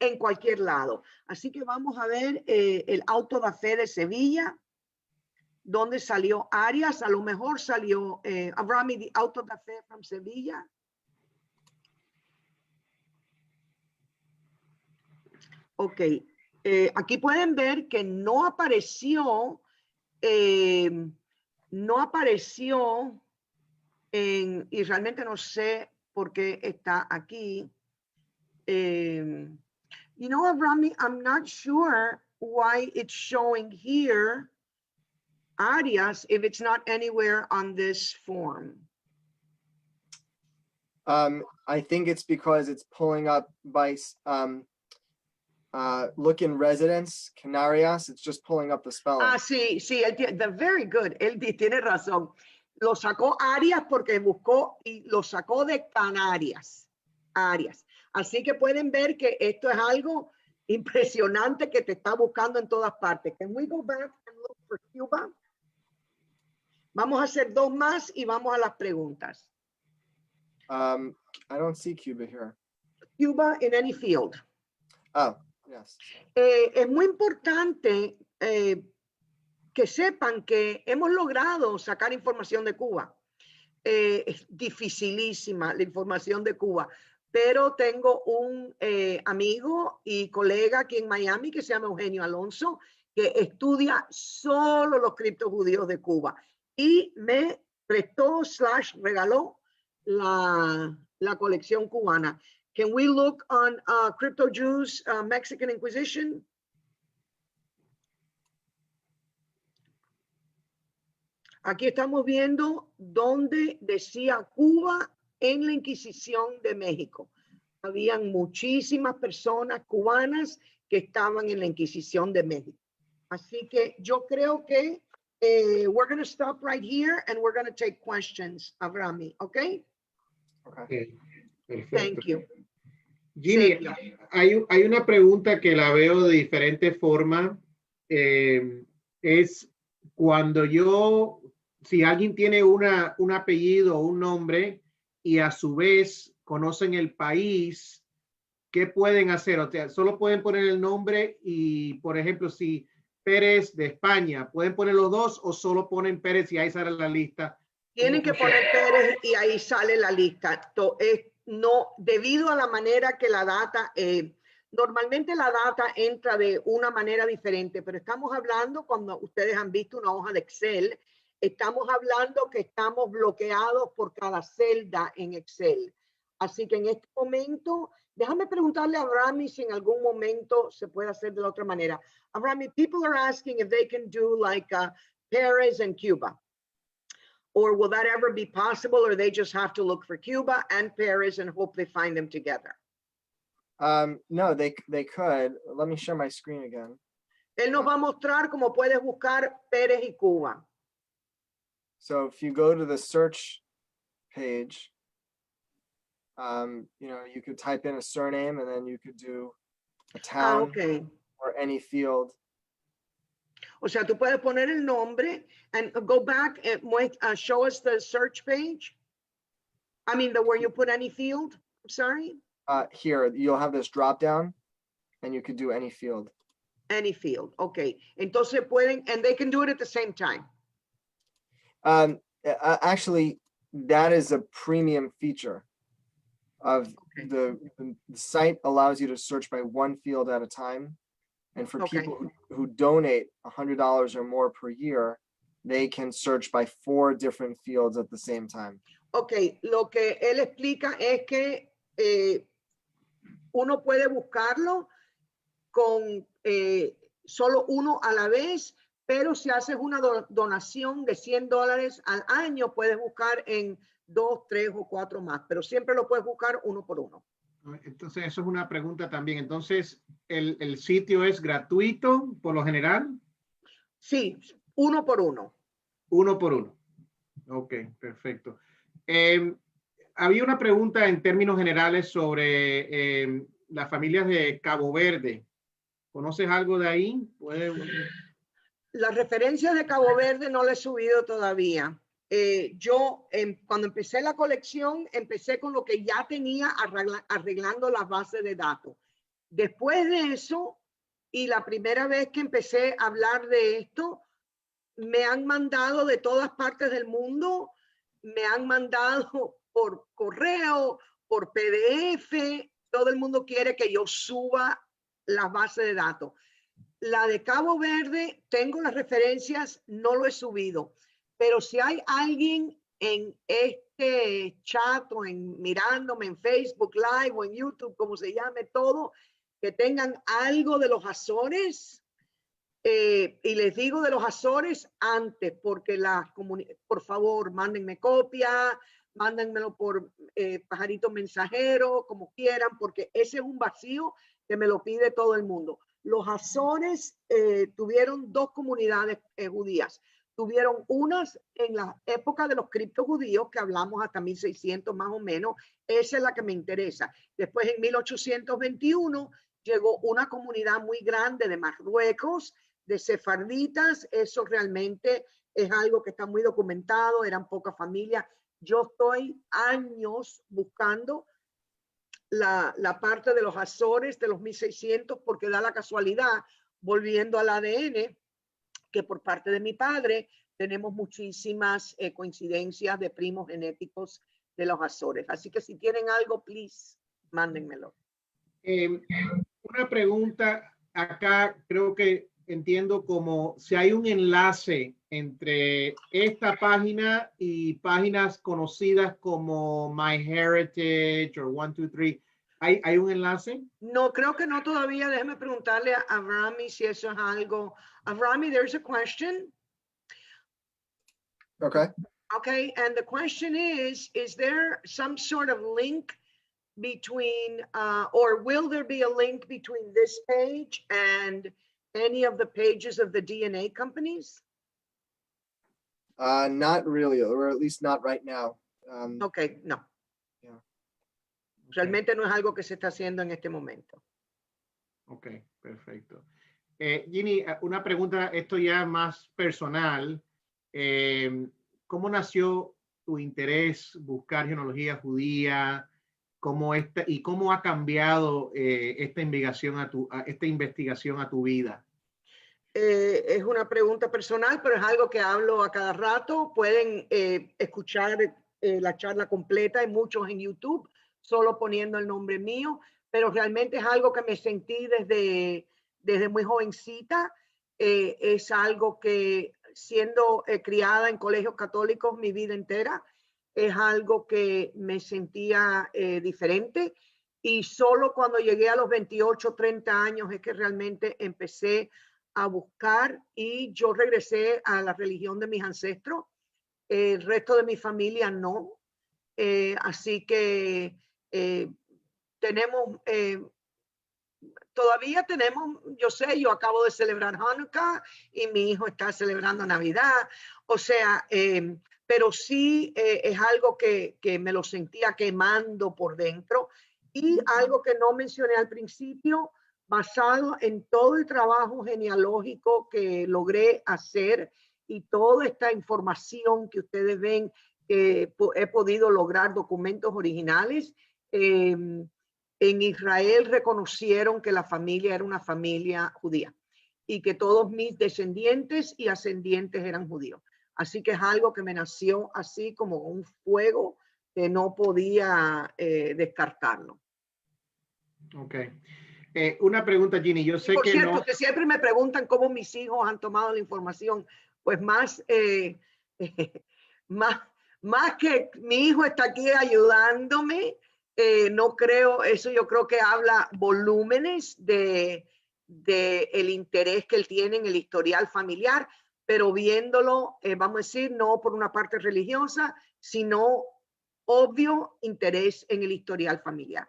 en cualquier lado. Así que vamos a ver el auto da fe de Sevilla, donde salió Arias. A lo mejor salió Avrami, the auto da fe from Sevilla. Ok, aquí pueden ver que no apareció no apareció y realmente no sé por qué está aquí. You know what, Rami? I'm not sure why it's showing here Arias if it's not anywhere on this form. I think it's because it's pulling up by look in residence, Canarias. It's just pulling up the spelling. Ah, sí, sí, very good. Él tiene razón. Lo sacó Arias porque buscó y lo sacó de Canarias. Arias. Así que pueden ver que esto es algo impresionante que te está buscando en todas partes. Can we go back and look for Cuba? Vamos a hacer dos más y vamos a las preguntas. I don't see Cuba here. Cuba in any field. Oh, yes. Es muy importante que sepan que hemos logrado sacar información de Cuba. Es dificilísima la información de Cuba, pero tengo un amigo y colega aquí en Miami que se llama Eugenio Alonso, que estudia solo los criptojudíos de Cuba y me prestó / regaló la colección cubana. Can we look on Crypto Jews Mexican Inquisition? Aquí estamos viendo donde decía Cuba en la Inquisición de México. Habían muchísimas personas cubanas que estaban en la Inquisición de México. Así que yo creo que we're going to stop right here and we're going to take questions, Avrami, okay? Okay. Perfecto. Thank you. Ginny, hay una pregunta que la veo de diferente forma. Es cuando si alguien tiene un apellido o un nombre y a su vez conocen el país, ¿qué pueden hacer? O sea, solo pueden poner el nombre y, por ejemplo, si Pérez de España, ¿pueden poner los dos o solo ponen Pérez y ahí sale la lista? Tienen que poner Pérez y ahí sale la lista. No, debido a la manera que la data, normalmente la data entra de una manera diferente, pero estamos hablando, cuando ustedes han visto una hoja de Excel, estamos hablando que estamos bloqueados por cada celda en Excel. Así que en este momento, déjame preguntarle a Avrami si en algún momento se puede hacer de la otra manera. Avrami, people are asking if they can do like Paris and Cuba. Or will that ever be possible, or they just have to look for Cuba and Paris and hope they find them together? No, they could. Let me share my screen again. Él nos va a mostrar cómo puedes buscar Pérez y Cuba. So if you go to the search page, you could type in a surname and then you could do a town Okay. or any field. O sea, tú puedes poner el nombre and go back and show us the search page. I mean, where you put any field. I'm sorry. Here, you'll have this drop down and you could do any field. Any field. Okay. Entonces pueden, and they can do it at the same time. Actually, that is a premium feature of the site. Allows you to search by one field at a time. And for people who donate $100 or more per year, they can search by 4 different fields at the same time. Okay, lo que él explica es que uno puede buscarlo con solo uno a la vez, pero si haces una donación de $100 al año, puedes buscar en 2, 3 o 4 más, pero siempre lo puedes buscar uno por uno. Entonces, eso es una pregunta también. Entonces, ¿el sitio es gratuito por lo general? Sí, uno por uno. Uno por uno. Ok, perfecto. Había una pregunta en términos generales sobre las familias de Cabo Verde. ¿Conoces algo de ahí? Las referencias de Cabo Verde no las he subido todavía. Yo cuando empecé la colección, empecé con lo que ya tenía arreglando las bases de datos. Después de eso, y la primera vez que empecé a hablar de esto, me han mandado de todas partes del mundo, me han mandado por correo, por PDF, todo el mundo quiere que yo suba las bases de datos. La de Cabo Verde, tengo las referencias, no lo he subido, pero si hay alguien en este chat o mirándome en Facebook Live o en YouTube, como se llame todo, que tengan algo de los Azores, y les digo de los Azores antes, porque por favor, mándenme copia, mándenmelo por pajarito mensajero, como quieran, porque ese es un vacío que me lo pide todo el mundo. Los Azores tuvieron dos comunidades judías. Tuvieron unas en la época de los criptojudíos, que hablamos hasta 1600 más o menos. Esa es la que me interesa. Después, en 1821, llegó una comunidad muy grande de Marruecos, de sefarditas. Eso realmente es algo que está muy documentado. Eran pocas familias. Yo estoy años buscando la parte de los Azores de los 1600, porque da la casualidad, volviendo al ADN, que por parte de mi padre tenemos muchísimas coincidencias de primos genéticos de los Azores. Así que si tienen algo, please, mándenmelo. Una pregunta acá, creo que entiendo como si hay un enlace entre esta página y páginas conocidas como MyHeritage o 123. ¿Hay un enlace? No, creo que no todavía. Déjeme preguntarle a Avrami si eso es algo. Avrami, there's a question. Okay. Okay, and the question is there some sort of link between, or will there be a link between this page and any of the pages of the DNA companies? Not really, or at least not right now. Okay, no. Yeah. Realmente no es algo que se está haciendo en este momento. Ok, perfecto. Ginny, una pregunta, esto ya más personal. ¿Cómo nació tu interés buscar genealogía judía? ¿Cómo ha cambiado esta investigación a tu vida? Es una pregunta personal, pero es algo que hablo a cada rato. Pueden escuchar la charla completa, hay muchos en YouTube, solo poniendo el nombre mío, pero realmente es algo que me sentí desde muy jovencita. Es algo que, siendo criada en colegios católicos mi vida entera, es algo que me sentía diferente, y solo cuando llegué a los 28, 30 años es que realmente empecé a buscar, y yo regresé a la religión de mis ancestros. El resto de mi familia no. Así que todavía tenemos, yo acabo de celebrar Hanukkah y mi hijo está celebrando Navidad. O sea, pero sí es algo que me lo sentía quemando por dentro. Y algo que no mencioné al principio, basado en todo el trabajo genealógico que logré hacer y toda esta información que ustedes ven, he podido lograr documentos originales. En Israel reconocieron que la familia era una familia judía y que todos mis descendientes y ascendientes eran judíos. Así que es algo que me nació así como un fuego que no podía descartarlo. Ok. Una pregunta, Ginny. Yo sé por que cierto, no. que siempre me preguntan cómo mis hijos han tomado la información. Pues más que mi hijo está aquí ayudándome, no creo, eso yo creo que habla volúmenes de el interés que él tiene en el historial familiar, pero viéndolo, vamos a decir, no por una parte religiosa, sino obvio interés en el historial familiar.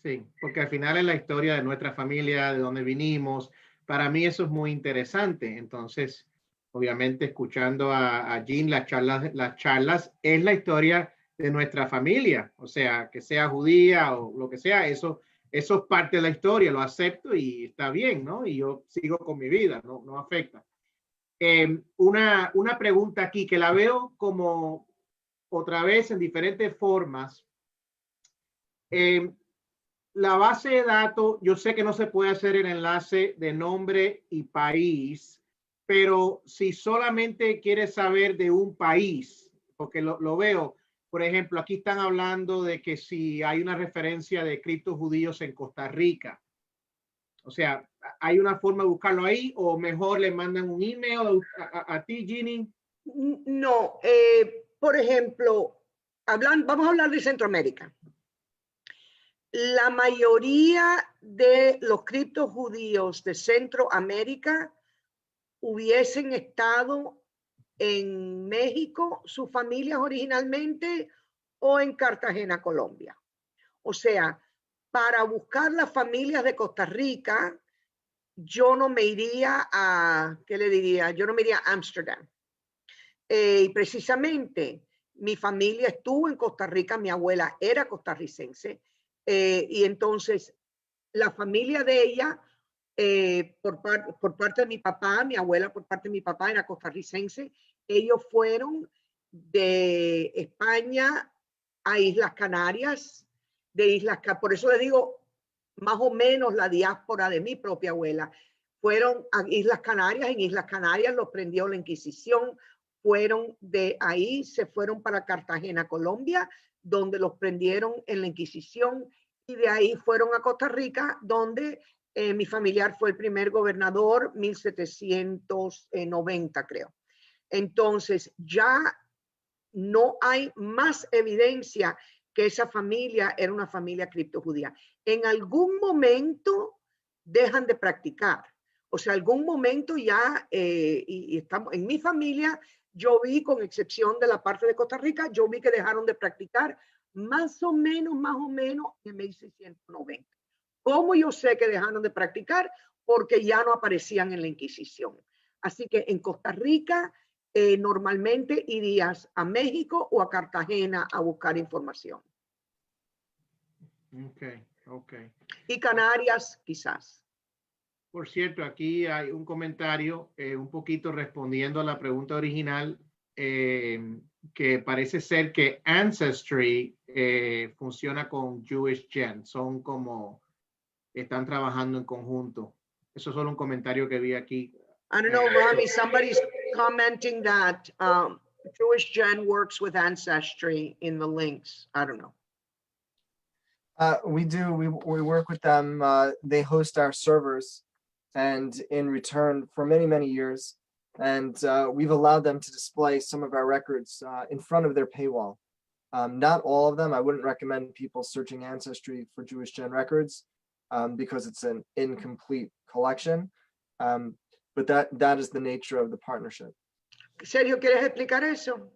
Sí, porque al final es la historia de nuestra familia, de dónde vinimos. Para mí eso es muy interesante. Entonces, obviamente, escuchando a Jean, las charlas es la historia de nuestra familia. O sea, que sea judía o lo que sea, eso es parte de la historia. Lo acepto y está bien, ¿no? Y yo sigo con mi vida, no afecta. Una pregunta aquí que la veo como otra vez en diferentes formas. La base de datos, yo sé que no se puede hacer el enlace de nombre y país, pero si solamente quieres saber de un país, porque lo veo, por ejemplo, aquí están hablando de que si hay una referencia de criptojudíos en Costa Rica. O sea, ¿hay una forma de buscarlo ahí o mejor le mandan un email a ti, Ginny? No, por ejemplo, vamos a hablar de Centroamérica. La mayoría de los criptojudíos de Centroamérica hubiesen estado en México, sus familias originalmente, o en Cartagena, Colombia. O sea, para buscar las familias de Costa Rica, yo no me iría a, ¿qué le diría? Yo no me iría a Ámsterdam. Y precisamente mi familia estuvo en Costa Rica, mi abuela era costarricense, y entonces la familia de ella, por parte de mi papá, mi abuela por parte de mi papá era costarricense, ellos fueron de España a Islas Canarias, por eso les digo, más o menos la diáspora de mi propia abuela, fueron a Islas Canarias, en Islas Canarias los prendió la Inquisición, fueron de ahí, se fueron para Cartagena, Colombia, donde los prendieron en la Inquisición, y de ahí fueron a Costa Rica, donde mi familiar fue el primer gobernador, 1790 creo. Entonces ya no hay más evidencia que esa familia era una familia criptojudía. En algún momento dejan de practicar. O sea, algún momento ya, y estamos en mi familia, yo vi, con excepción de la parte de Costa Rica, yo vi que dejaron de practicar más o menos en 1690. ¿Cómo yo sé que dejaron de practicar? Porque ya no aparecían en la Inquisición. Así que en Costa Rica normalmente irías a México o a Cartagena a buscar información. Ok. Y Canarias quizás. Por cierto, aquí hay un comentario un poquito respondiendo a la pregunta original, que parece ser que Ancestry funciona con Jewish Gen. Son como, están trabajando en conjunto. Eso es solo un comentario que vi aquí. I don't know, Rami, somebody's commenting that Jewish Gen works with Ancestry in the links. I don't know. We do. We work with them. They host our servers, and in return for many, many years, and we've allowed them to display some of our records in front of their paywall. Not all of them. I wouldn't recommend people searching Ancestry for Jewish Gen records because it's an incomplete collection. But that is the nature of the partnership. Sergio, ¿quieres explicar eso?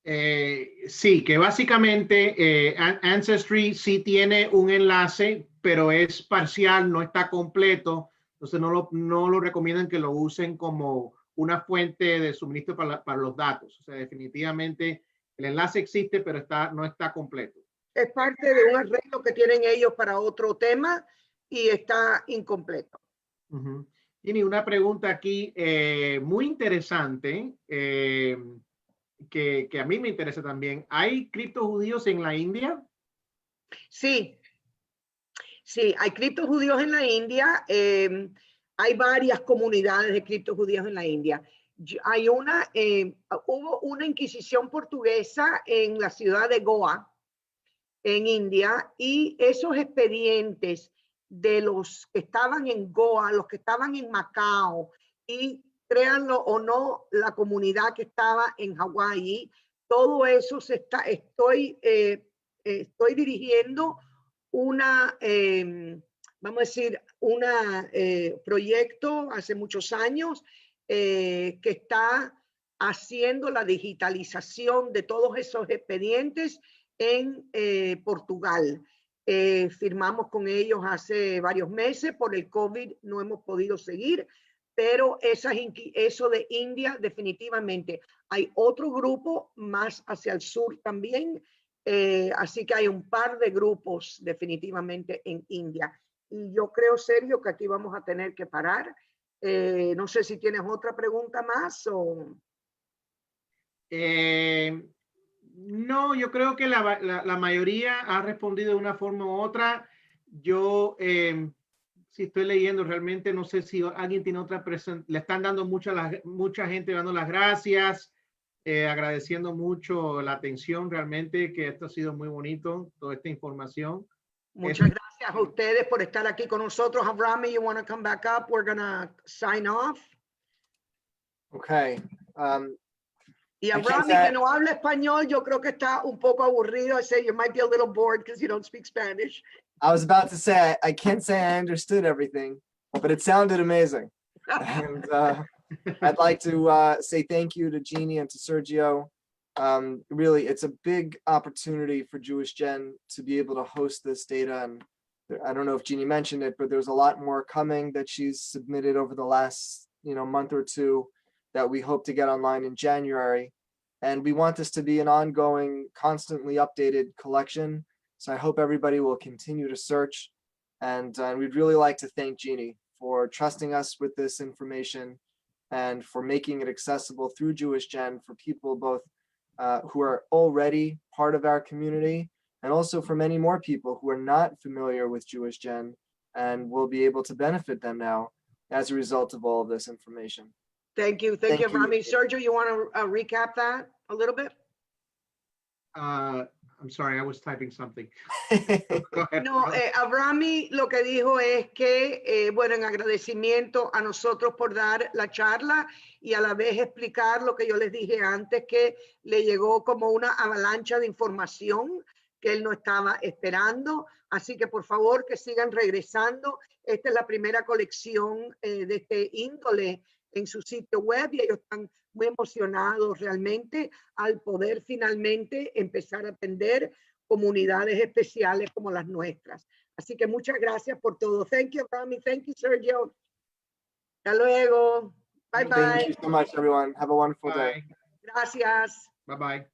Sí, que básicamente Ancestry sí tiene un enlace, pero es parcial, no está completo. Entonces no lo recomiendan que lo usen como una fuente de suministro para los datos. O sea, definitivamente el enlace existe, pero no está completo. Es parte de un arreglo que tienen ellos para otro tema y está incompleto. Tiene una pregunta aquí muy interesante que a mí me interesa también. ¿Hay criptojudíos en la India? Sí, hay criptojudíos en la India. Hay varias comunidades de criptojudíos en la India. Hubo una inquisición portuguesa en la ciudad de Goa, en India, y esos expedientes de los que estaban en Goa, los que estaban en Macao, y créanlo o no, la comunidad que estaba en Hawái, todo eso estoy dirigiendo una, vamos a decir, un proyecto hace muchos años que está haciendo la digitalización de todos esos expedientes en Portugal. Firmamos con ellos hace varios meses. Por el COVID no hemos podido seguir, pero eso de India definitivamente. Hay otro grupo más hacia el sur también, así que hay un par de grupos definitivamente en India. Y yo creo, Sergio, que aquí vamos a tener que parar. No sé si tienes otra pregunta más o... No, yo creo que la mayoría ha respondido de una forma u otra. Yo, si estoy leyendo, realmente no sé si alguien tiene otra presentación. Le están dando mucha gente dando las gracias, agradeciendo mucho la atención. Realmente que esto ha sido muy bonito, toda esta información. Muchas gracias. Gracias a ustedes por estar aquí con nosotros. Avrami, you want to come back up? We're going to sign off. Okay. Y I can't Avrami, say- que no habla español, yo creo que está un poco aburrido. I say you might be a little bored because you don't speak Spanish. I was about to say, I can't say I understood everything, but it sounded amazing. And I'd like to say thank you to Jeannie and to Sergio. Really, it's a big opportunity for Jewish Gen to be able to host this data. And I don't know if Jeannie mentioned it, but there's a lot more coming that she's submitted over the last month or two that we hope to get online in January. And we want this to be an ongoing, constantly updated collection. So I hope everybody will continue to search. And we'd really like to thank Jeannie for trusting us with this information and for making it accessible through Jewish Gen for people both who are already part of our community and also for many more people who are not familiar with Jewish Gen and will be able to benefit them now as a result of all of this information. Thank you. Thank you, Avrami. Sergio, you want to recap that a little bit? I'm sorry, I was typing something. Go ahead. No, Avrami lo que dijo es que, bueno, en agradecimiento a nosotros por dar la charla y a la vez explicar lo que yo les dije antes, que le llegó como una avalancha de información que él no estaba esperando. Así que por favor que sigan regresando. Esta es la primera colección de este índole en su sitio web y ellos están muy emocionados realmente al poder finalmente empezar a atender comunidades especiales como las nuestras. Así que muchas gracias por todo. Thank you, Rami. Thank you, Sergio. Hasta luego. Bye, bye. Thank you so much, everyone. Have a wonderful day. Bye. Gracias. Bye-bye.